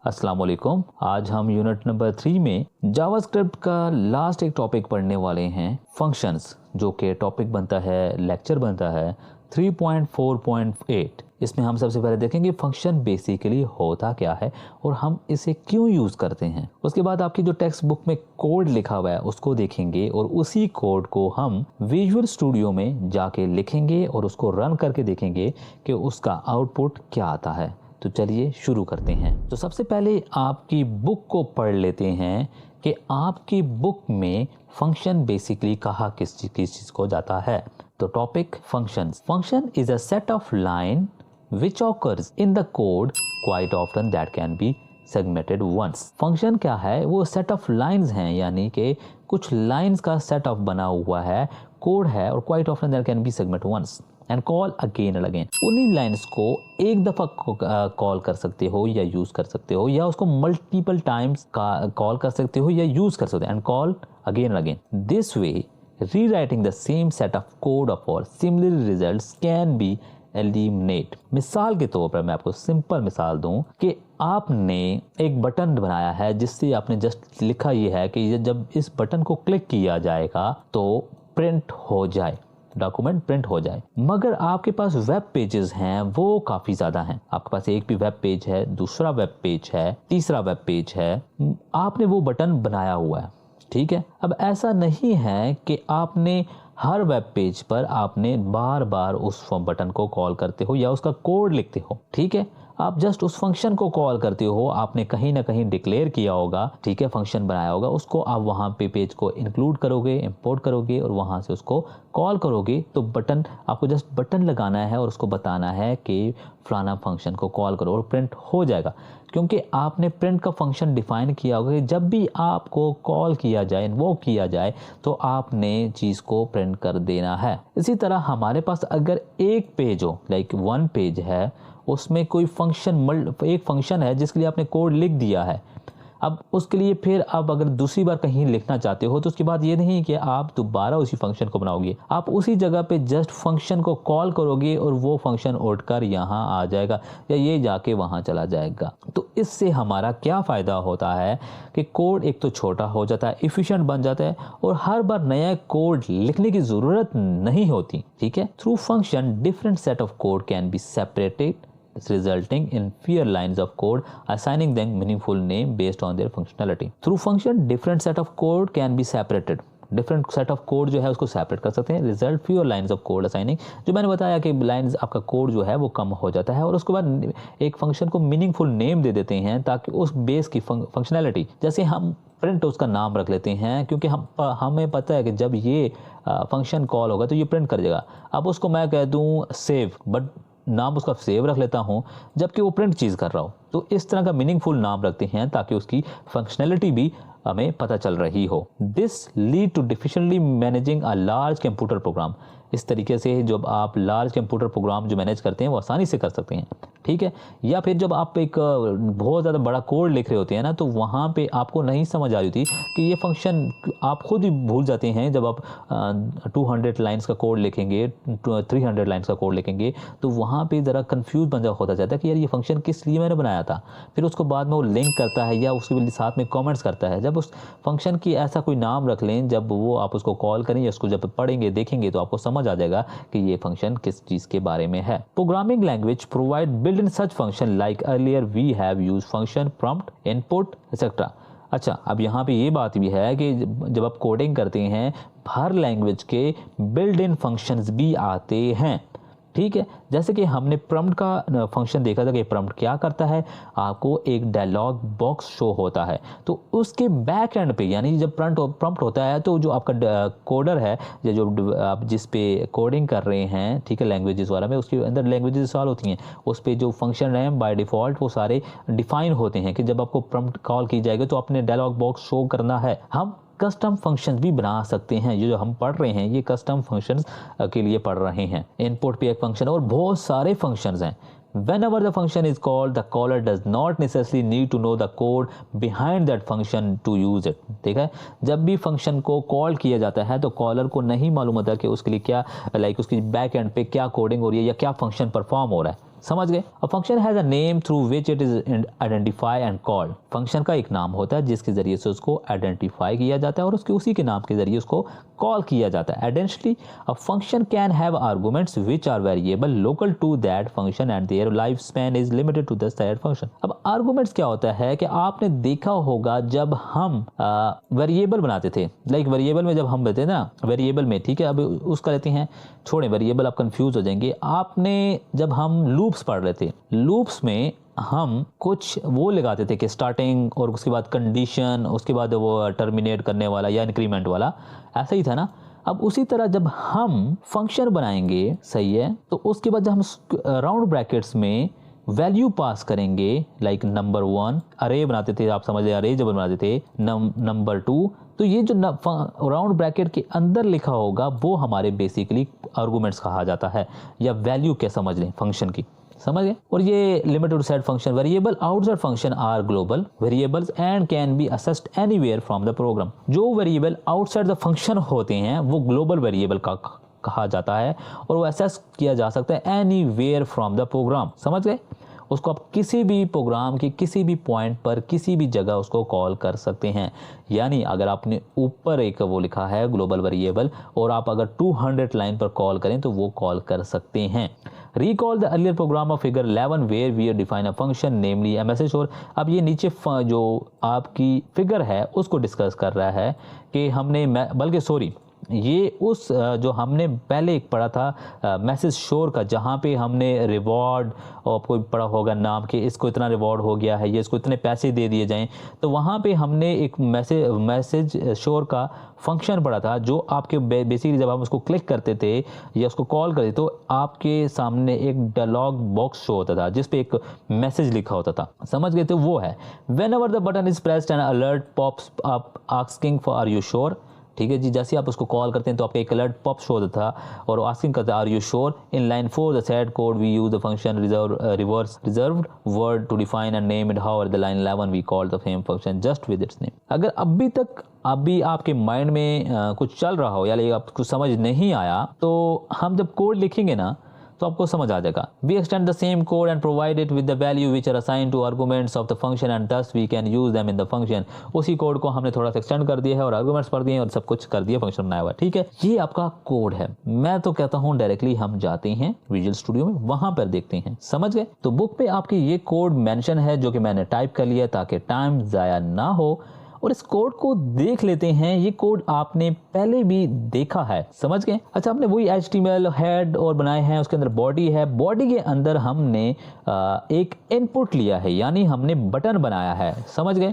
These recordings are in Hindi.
अस्सलाम वालेकुम। आज हम यूनिट नंबर 3 में जावास्क्रिप्ट का लास्ट एक टॉपिक पढ़ने वाले हैं, फंक्शंस, जो कि टॉपिक बनता है, लेक्चर बनता है 3.4.8। इसमें हम सबसे पहले देखेंगे फंक्शन बेसिकली होता क्या है और हम इसे क्यों यूज़ करते हैं। उसके बाद आपकी जो टेक्स्ट बुक में कोड लिखा हुआ है उसको देखेंगे और उसी कोड को हम विजुअल स्टूडियो में जाके लिखेंगे और उसको रन करके देखेंगे कि उसका आउटपुट क्या आता है। तो चलिए शुरू करते हैं। तो सबसे पहले आपकी बुक को पढ़ लेते हैं कि आपकी बुक में फंक्शन बेसिकली कहा किस चीज़ को जाता है। तो topic functions. Function is a set of line which occurs in the code quite often that can be segmented once। Function क्या है? वो सेट ऑफ लाइंस हैं, यानी कि कुछ लाइंस का सेट ऑफ बना हुआ है, कोड है, और quite often that can be segmented once and call again and again। उन्हीं लाइंस को एक दफ़ा कॉल कर सकते हो या यूज़ कर सकते हो, या उसको मल्टीपल टाइम्स कॉल कर सकते हो या यूज़ कर सकते हो, and call again and again. This way rewriting the same set of code for similar results can be eliminate. मिसाल के तौर पर मैं आपको सिंपल मिसाल दूं कि आपने एक बटन बनाया है जिससे आपने जस्ट लिखा ये है कि जब इस बटन को क्लिक किया जाएगा तो प्रिंट हो जाए, डॉक्यूमेंट प्रिंट हो जाए। मगर आपके पास वेब पेजेस हैं, वो काफ़ी ज़्यादा हैं। आपके पास एक भी वेब पेज है, दूसरा वेब पेज है, तीसरा वेब पेज है, आपने वो बटन बनाया हुआ है, ठीक है। अब ऐसा नहीं है कि आपने हर वेब पेज पर आपने बार बार उस बटन को कॉल करते हो या उसका कोड लिखते हो, ठीक है। आप जस्ट उस फंक्शन को कॉल करते हो, आपने कहीं ना कहीं डिक्लेयर किया होगा, ठीक है, फंक्शन बनाया होगा, उसको आप वहाँ पे पेज को इंक्लूड करोगे, इंपोर्ट करोगे और वहाँ से उसको कॉल करोगे। तो बटन, आपको जस्ट बटन लगाना है और उसको बताना है कि फलाना फंक्शन को कॉल करो और प्रिंट हो जाएगा, क्योंकि आपने प्रिंट का फंक्शन डिफाइन किया होगा कि जब भी आपको कॉल किया जाए, इन्वोक किया जाए, तो आपने चीज़ को प्रिंट कर देना है। इसी तरह हमारे पास अगर एक पेज हो, लाइक वन पेज है, उसमें कोई फंक्शन, एक फंक्शन है जिसके लिए आपने कोड लिख दिया है, अब उसके लिए फिर आप अगर दूसरी बार कहीं लिखना चाहते हो तो उसके बाद ये नहीं कि आप दोबारा उसी फंक्शन को बनाओगे, आप उसी जगह पे जस्ट फंक्शन को कॉल करोगे और वो फंक्शन उठकर यहाँ आ जाएगा या ये जाके वहाँ चला जाएगा। तो इससे हमारा क्या फ़ायदा होता है कि कोड एक तो छोटा हो जाता है, इफ़िशिएंट बन जाता है और हर बार नया कोड लिखने की ज़रूरत नहीं होती, ठीक है। Through function different set of code can be separated, resulting in fewer lines of code, assigning them meaningful name based on their functionality। Through function different set of code can be separated, different set of code जो है उसको सेपरेट कर सकते हैं। Result fewer lines of code assigning, जो मैंने बताया कि लाइंस, आपका कोड जो है वो कम हो जाता है, और उसके बाद एक फंक्शन को मीनिंगफुल नेम दे देते हैं ताकि उस बेस की फंक्शनैलिटी, जैसे हम प्रिंट उसका नाम रख लेते हैं क्योंकि हमें पता है कि जब ये फंक्शन कॉल होगा तो ये प्रिंट कर देगा। अब उसको मैं कह दूँ सेव, बट नाम उसका सेव रख लेता हूँ जबकि वो प्रिंट चीज़ कर रहा हो। तो इस तरह का मीनिंगफुल नाम रखते हैं ताकि उसकी फंक्शनैलिटी भी हमें पता चल रही हो। This lead to deficiently managing a large computer program. इस तरीके से जब आप लार्ज कंप्यूटर प्रोग्राम जो मैनेज करते हैं वो आसानी से कर सकते हैं, ठीक है। या फिर जब आप एक बहुत ज़्यादा बड़ा कोड लिख रहे होते हैं ना, तो वहाँ पे आपको नहीं समझ आ रही थी कि ये फंक्शन, आप खुद ही भूल जाते हैं। जब आप 200 लाइन्स का कोड लिखेंगे, 300 लाइन्स का कोड लिखेंगे, तो वहाँ पे ज़रा कन्फ्यूज होता जाता है कि यार ये फंक्शन किस लिए मैंने बनाया था। फिर उसको बाद में वो लिंक करता है या उसके साथ में कॉमेंट्स करता है। जब उस फंक्शन की ऐसा कोई नाम रख लें, जब वो आप उसको कॉल करें या उसको जब पढ़ेंगे, देखेंगे, तो आपको समझ आ जाएगा कि ये फंक्शन किस चीज़ के बारे में है। Programming language provide built in such function like earlier we have use function, prompt, input etcetera. अच्छा, अब यहाँ पे ये बात भी है कि जब आप कोडिंग करते हैं, हर लैंग्वेज के बिल्ट इन फंक्शंस भी आते हैं, ठीक है। जैसे कि हमने प्रॉम्प्ट का फंक्शन देखा था कि प्रॉम्प्ट क्या करता है, आपको एक डायलॉग बॉक्स शो होता है, तो उसके बैक एंड पे, यानी जब प्रॉम्प्ट होता है तो जो आपका कोडर है या जो आप जिस पे कोडिंग कर रहे हैं, ठीक है, लैंग्वेजेस वाला में, उसके अंदर लैंग्वेजेस इंस्टॉल होती हैं, उस पे जो फंक्शन है बाय डिफ़ॉल्ट वो सारे डिफाइन होते हैं कि जब आपको प्रॉम्प्ट कॉल की जाएगी तो अपने डायलॉग बॉक्स शो करना है। हम कस्टम फंक्शंस भी बना सकते हैं। ये जो हम पढ़ रहे हैं ये कस्टम फंक्शंस के लिए पढ़ रहे हैं। इनपुट पे एक फंक्शन और बहुत सारे फंक्शंस हैं। Whenever the function is called, the caller does not necessarily need to know the code behind that function to use it। ठीक है, जब भी फंक्शन को कॉल किया जाता है तो कॉलर को नहीं मालूम होता कि उसके लिए क्या, लाइक उसकी बैक एंड पे क्या कोडिंग हो रही है या क्या फंक्शन परफॉर्म हो रहा है। समझ गए। A function has a name through which it is identify and called. Function का एक नाम होता है जिसके जरिए से उसको आइडेंटिफाई किया जाता है और उसके उसी के नाम के जरिए उसको कॉल किया जाता है। Additionally a function can have arguments which are variable local to that function and their life span is limited to that function. अब आर्गुमेंट्स क्या होता है कि आपने देखा होगा जब हम वेरिएबल बनाते थे, लाइक वेरिएबल में जब हम बताते ना, वेरिएबल में, ठीक है, अब उसका लेते हैं, छोड़े वेरिएबल, आप कंफ्यूज हो जाएंगे। आपने जब हम लूप्स पढ़ रहे थे, लूप्स में हम कुछ वो लगाते थे कि स्टार्टिंग और उसके बाद कंडीशन, उसके बाद वो टर्मिनेट करने वाला या इंक्रीमेंट वाला, ऐसा ही था ना। अब उसी तरह जब हम फंक्शन बनाएंगे, सही है, तो उसके बाद जब हम राउंड ब्रैकेट्स में वैल्यू पास करेंगे, लाइक नंबर 1 अरे बनाते थे, आप समझ रहे, अरे जब बनाते थे नंबर 2, तो ये जो राउंड ब्रैकेट के अंदर लिखा होगा वो हमारे बेसिकली आर्गुमेंट्स कहा जाता है, या वैल्यू क्या समझ लें फंक्शन की, समझ गए। और ये limited set function variable outside function are global variables and can be accessed anywhere from the program. जो वेरिएबल आउटसाइड द फंक्शन होते हैं वो ग्लोबल वेरिएबल का कहा जाता है और वो असेस किया जा सकता है एनीवेयर फ्रॉम द प्रोग्राम, समझ गए। उसको आप किसी भी प्रोग्राम के किसी भी पॉइंट पर किसी भी जगह उसको कॉल कर सकते हैं। यानी अगर आपने ऊपर एक वो लिखा है ग्लोबल वेरिएबल और आप अगर 200 लाइन पर कॉल करें तो वो कॉल कर सकते हैं। Recall the earlier program of figure 11 where we define a function namely a message। और अब ये नीचे जो आपकी फिगर है उसको डिस्कस कर रहा है कि हमने, बल्कि सॉरी, ये उस जो हमने पहले एक पढ़ा था मैसेज शोर का, जहाँ पे हमने रिवॉर्ड, और आपको पढ़ा होगा नाम के, इसको इतना रिवॉर्ड हो गया है, ये इसको इतने पैसे दे दिए जाएं, तो वहाँ पे हमने एक मैसेज शोर का फंक्शन पढ़ा था जो आपके बेसिकली जब हम उसको क्लिक करते थे या उसको कॉल करते तो आपके सामने एक डायलॉग बॉक्स शो होता था जिस पे एक मैसेज लिखा होता था, समझ गए। तो वो है whenever the button is pressed and alert pops up asking for are you sure, ठीक है जी। जैसे आप उसको कॉल करते हैं तो आपका एक अलर्ट पॉप शो होता था और आस्किंग करता है are you sure. In line 4 the set code we use the function reverse reserved word to define and name it. How the line 11 we call the same function just with its name. अगर अभी आपके माइंड में कुछ चल रहा हो या आपको समझ नहीं आया तो हम जब कोड लिखेंगे ना तो आपको समझ आ जाएगा। We extend the same code and provide it with the value which are assigned to arguments of the function and thus we can use them in the function। उसी कोड को हमने थोड़ा सा एक्सटेंड कर दिया है और आर्गुमेंट्स पढ़ दिए हैं और सब कुछ कर दिया, फंक्शन बनाया हुआ, ठीक है। ये आपका कोड है। मैं तो कहता हूँ डायरेक्टली हम जाते हैं विजुअल स्टूडियो में, वहां पर देखते हैं, समझ गए। तो बुक पे आपकी ये कोड मेंशन है जो कि मैंने टाइप कर लिया ताकि टाइम जाया ना हो, और इस कोड को देख लेते हैं। ये कोड आपने पहले भी देखा है, समझ गए। अच्छा, आपने वही HTML हेड और बनाए हैं, उसके अंदर बॉडी है, बॉडी के अंदर हमने एक इनपुट लिया है, यानी हमने बटन बनाया है, समझ गए।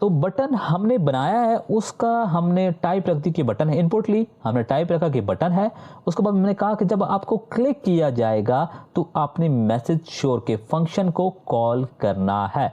तो बटन हमने बनाया है, उसका हमने टाइप रख दी कि बटन है, इनपुट ली, हमने टाइप रखा कि बटन है। उसके बाद हमने कहा कि जब आपको क्लिक किया जाएगा तो आपने मैसेज शोर के फंक्शन को कॉल करना है।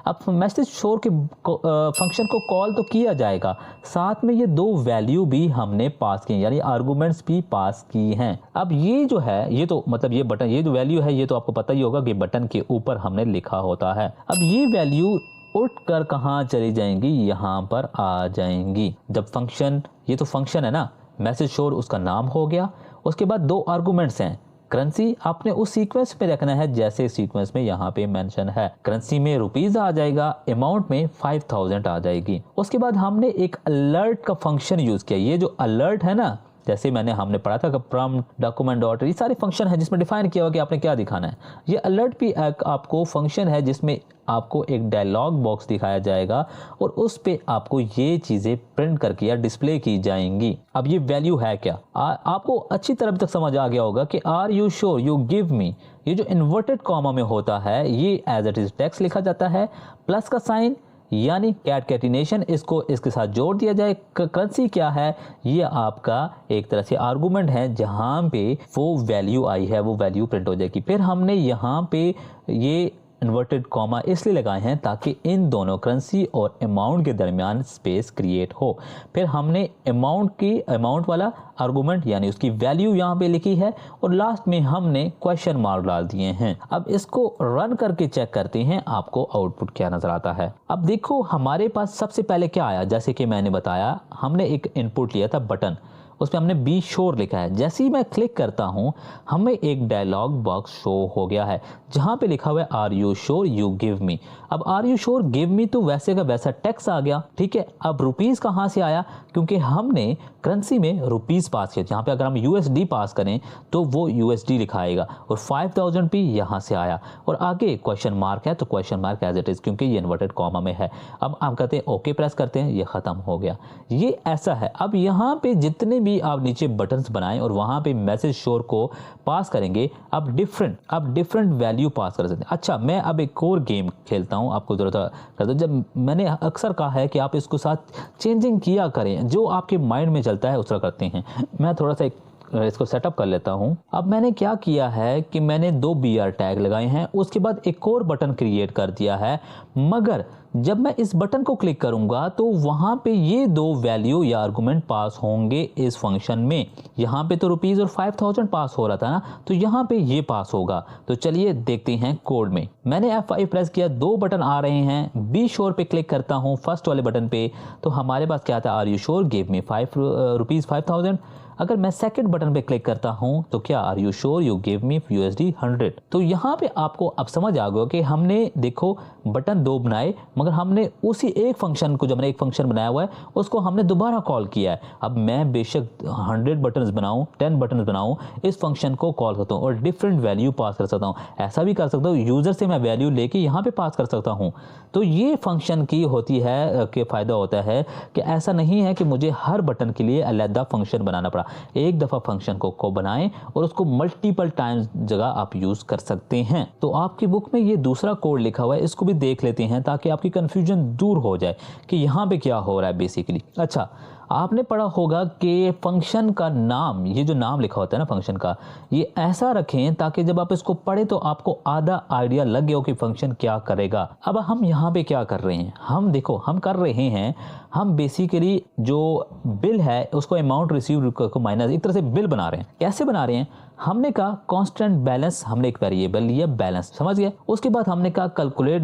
अब मैसेज शोर के फंक्शन को कॉल तो किया जाएगा, साथ में ये 2 वैल्यू भी हमने पास की, यानी आर्गुमेंट्स भी पास की हैं। अब ये जो है, ये तो मतलब ये बटन, ये जो वैल्यू है ये तो आपको पता ही होगा कि बटन के ऊपर हमने लिखा होता है। अब ये वैल्यू उठकर कहाँ चली जाएंगी, यहाँ पर आ जाएंगी। जब फंक्शन, ये तो फंक्शन है ना, मैसेज शोर उसका नाम हो गया, उसके बाद 2 आर्गुमेंट्स हैं। करेंसी आपने उस सीक्वेंस पे रखना है जैसे सीक्वेंस में यहाँ पे मेंशन है। करेंसी में रुपीज आ जाएगा, अमाउंट में 5000 आ जाएगी। उसके बाद हमने एक अलर्ट का फंक्शन यूज किया। ये जो अलर्ट है ना, जैसे हमने पढ़ा था कि प्रॉम्प्ट डॉक्यूमेंट डॉट, ये सारे फंक्शन है जिसमें डिफाइन किया हुआ कि आपने क्या दिखाना है। ये अलर्ट भी आपको फंक्शन है जिसमें आपको एक डायलॉग बॉक्स दिखाया जाएगा और उस पे आपको ये चीजें प्रिंट करके या डिस्प्ले की जाएंगी। अब ये वैल्यू है क्या, आपको अच्छी तरह तक समझ आ गया होगा कि are you sure you give me, ये जो इन्वर्टेड कॉमा में होता है ये एज इट इज टेक्स्ट लिखा जाता है, प्लस का साइन यानी कैटकेटिनेशन, इसको इसके साथ जोड़ दिया जाए। करेंसी क्या है, ये आपका एक तरह से आर्गुमेंट है जहां पे वो वैल्यू आई है, वो वैल्यू प्रिंट हो जाएगी। फिर हमने यहाँ पे ये इन्वर्टेड कॉमा इसलिए लगाए हैं ताकि इन दोनों करेंसी और अमाउंट के दरमियान स्पेस क्रिएट हो। फिर हमने अमाउंट वाला आर्गुमेंट यानी उसकी वैल्यू यहाँ पे लिखी है और लास्ट में हमने क्वेश्चन मार्क डाल दिए हैं। अब इसको रन करके चेक करते हैं आपको आउटपुट क्या नजर आता है। अब देखो हमारे पास सबसे पहले क्या आया, जैसे कि मैंने बताया हमने एक इनपुट लिया था बटन, उसमें हमने बी श्योर लिखा है। जैसे ही मैं क्लिक करता हूँ हमें एक डायलॉग बॉक्स शो हो गया है जहाँ पे लिखा हुआ है are you sure you give me. अब are you sure give me तो वैसे का वैसा टेक्स्ट आ गया, ठीक है। अब रुपीस कहाँ से आया, क्योंकि हमने करेंसी में रुपीस पास किया। यहाँ पे अगर हम यूएसडी पास करें तो वो यूएसडी लिखाएगा और 5000 भी यहाँ से आया। और आगे क्वेश्चन मार्क है तो question mark as it is, क्योंकि ये इन्वर्टेड कॉमा में है। अब आप कहते हैं ओके प्रेस करते हैं, ये खत्म हो गया। ये ऐसा है। अब यहाँ पे जितने भी आप नीचे बटन्स बनाएं और वहाँ पे मैसेज श्योर को पास करेंगे, अब डिफरेंट वैल्यू पास कर सकते हैं। अच्छा, मैं अब एक और गेम खेलता हूँ, आपको जरूरत कर दो। जब मैंने अक्सर कहा है कि आप इसको साथ चेंजिंग किया करें, जो आपके माइंड में चलता है उस तरह करते हैं। मैं थोड़ा सा इसको सेटअप कर लेता हूं। अब मैंने क्या किया है कि मैंने 2 BR टैग लगाए हैं, उसके बाद एक और बटन क्रिएट कर दिया है। मगर जब मैं इस बटन को क्लिक करूंगा तो वहां पे ये 2 वैल्यू या आर्गुमेंट पास होंगे इस फंक्शन में। यहाँ पे तो रुपीस और 5000 पास हो रहा था ना, तो यहाँ पे ये पास होगा। तो चलिए देखते हैं कोड में। मैंने F5 प्रेस किया, 2 बटन आ रहे हैं। बी श्योर पे क्लिक करता हूँ फर्स्ट वाले बटन पे, तो हमारे पास क्या था, are you sure give me rupees 5000। अगर मैं सेकंड बटन पे क्लिक करता हूं तो क्या, are you sure you give me USD 100। तो यहाँ पे आपको अब समझ आ गया कि हमने देखो बटन 2 बनाए, मगर हमने उसी एक फंक्शन को, जब मैंने एक फंक्शन बनाया हुआ है उसको हमने दोबारा कॉल किया है। अब मैं बेशक 100 बटन बनाऊं, 10 बटन बनाऊं, इस फंक्शन को कॉल करता हूँ और डिफरेंट वैल्यू पास कर सकता हूँ। ऐसा भी कर सकता हूँ यूजर से मैं वैल्यू लेके यहाँ पे पास कर सकता हूँ। तो ये फंक्शन की होती है कि फायदा होता है कि ऐसा नहीं है कि मुझे हर बटन के लिए अलग फंक्शन बनाना पड़ा। एक दफा फंक्शन को बनाएं और उसको मल्टीपल टाइम्स जगह आप यूज कर सकते हैं। तो आपकी बुक में ये दूसरा कोड लिखा हुआ है, इसको भी देख लेते हैं ताकि आपकी कंफ्यूजन दूर हो जाए कि यहाँ पे क्या हो रहा है बेसिकली। अच्छा, आपने पढ़ा होगा कि फंक्शन का नाम, ये जो नाम लिखा होता है ना फंक्शन का, ये ऐसा रखें ताकि जब आप इसको पढ़े तो आपको आधा आइडिया लग गया हो कि फंक्शन क्या करेगा। अब हम यहाँ पे क्या कर रहे हैं, हम देखो हम कर रहे हैं, हम बेसिकली जो बिल है उसको अमाउंट रिसीव को माइनस, एक तरह से बिल बना रहे हैं। कैसे बना रहे हैं, हमने कहा कांस्टेंट बैलेंस, हमने एक वेरिएबल लिया बैलेंस, समझ गए। उसके बाद हमने कहा कैलकुलेट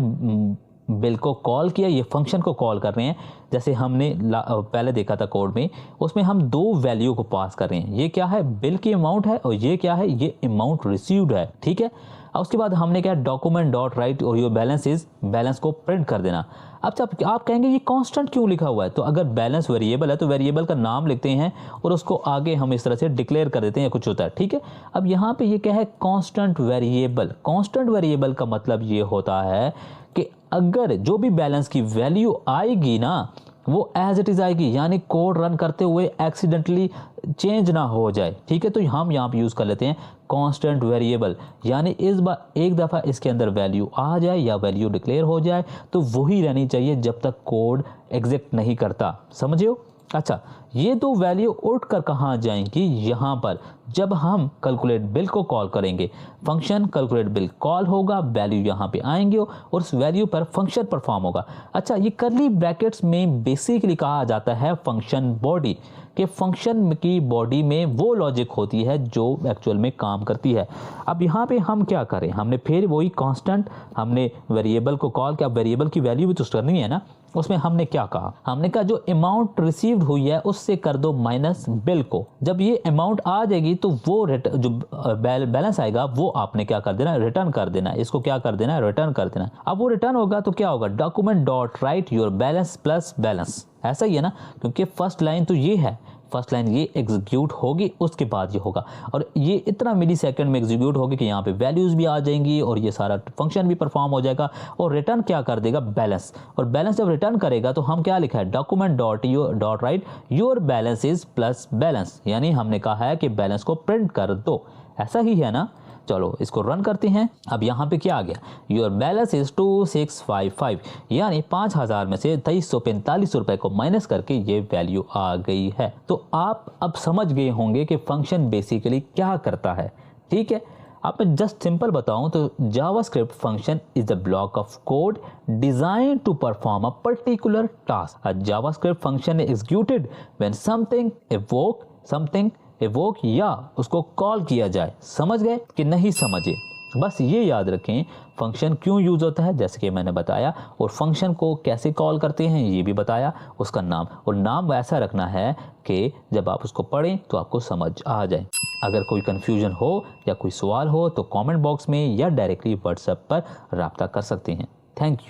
बिल को कॉल किया, ये फंक्शन को कॉल कर रहे हैं। जैसे हमने पहले देखा था कोड में, उसमें हम 2 वैल्यू को पास कर रहे हैं। ये क्या है, बिल की अमाउंट है, और ये क्या है, ये अमाउंट रिसीव्ड है, ठीक है। और उसके बाद हमने क्या, डॉक्यूमेंट डॉट राइट और योर बैलेंस इज, बैलेंस को प्रिंट कर देना। अब आप कहेंगे ये कांस्टेंट क्यों लिखा हुआ है, तो अगर बैलेंस वेरिएबल है तो वेरिएबल का नाम लिखते हैं और उसको आगे हम इस तरह से डिक्लेयर कर देते हैं, कुछ होता है, ठीक है। अब यहाँ पे ये क्या है, कांस्टेंट वेरिएबल। कांस्टेंट वेरिएबल का मतलब ये होता है कि अगर जो भी बैलेंस की वैल्यू आएगी ना वो एज इट इज आएगी, यानी कोड रन करते हुए एक्सीडेंटली चेंज ना हो जाए, ठीक है। तो हम यहाँ पे यूज कर लेते हैं कांस्टेंट वेरिएबल, यानी इस बार एक दफ़ा इसके अंदर वैल्यू आ जाए या वैल्यू डिक्लेयर हो जाए तो वही रहनी चाहिए जब तक कोड एग्जिस्ट नहीं करता, समझियो। अच्छा, ये 2 वैल्यू उठ कर कहाँ जाएंगी, यहाँ पर जब हम कैलकुलेट बिल को कॉल करेंगे, फंक्शन कैलकुलेट बिल कॉल होगा, वैल्यू यहाँ पे आएंगे और उस वैल्यू पर फंक्शन परफॉर्म होगा। अच्छा, ये करली ब्रैकेट्स में बेसिकली कहा जाता है फंक्शन बॉडी, कि फंक्शन की बॉडी में वो लॉजिक होती है जो एक्चुअल में काम करती है। अब यहाँ पे हम क्या करें, हमने फिर वही कांस्टेंट, हमने वेरिएबल को कॉल किया, वेरिएबल की वैल्यू भी तो करनी है ना। उसमें हमने क्या कहा, हमने कहा जो अमाउंट रिसीव्ड हुई है उससे कर दो माइनस बिल को। जब ये अमाउंट आ जाएगी तो वो जो बैलेंस आएगा वो आपने क्या कर देना, रिटर्न कर देना। इसको क्या कर देना, रिटर्न कर देना। अब वो रिटर्न होगा तो क्या होगा, document dot right your balance plus balance, ऐसा ही है ना, क्योंकि फर्स्ट लाइन तो ये है, फर्स्ट लाइन ये एग्जीक्यूट होगी, उसके बाद ये होगा और ये इतना मिली सेकंड में एग्जीक्यूट होगी कि यहाँ पे वैल्यूज भी आ जाएंगी और ये सारा फंक्शन भी परफॉर्म हो जाएगा और रिटर्न क्या कर देगा, बैलेंस। और बैलेंस जब रिटर्न करेगा तो हम क्या लिखा है, document dot right your balance is plus balance, यानी हमने कहा है कि बैलेंस को प्रिंट कर दो, ऐसा ही है ना। चलो इसको रन करते हैं। अब यहाँ पे क्या आ गया, योर बैलेंस इज 2655, यानी 5000 में से 2345 रुपए को माइनस करके ये वैल्यू आ गई है। तो आप अब समझ गए होंगे कि फंक्शन बेसिकली क्या करता है, ठीक है। आप मैं जस्ट सिंपल बताऊं तो JavaScript function is the block of code design to perform a particular task. A JavaScript function is executed when something evoke या उसको कॉल किया जाए। समझ गए कि नहीं समझे, बस ये याद रखें फंक्शन क्यों यूज़ होता है जैसे कि मैंने बताया, और फंक्शन को कैसे कॉल करते हैं ये भी बताया, उसका नाम, और नाम वैसा रखना है कि जब आप उसको पढ़ें तो आपको समझ आ जाए। अगर कोई कन्फ्यूजन हो या कोई सवाल हो तो कमेंट बॉक्स में या डायरेक्टली व्हाट्सएप पर रब्ता कर सकते हैं। Thank you.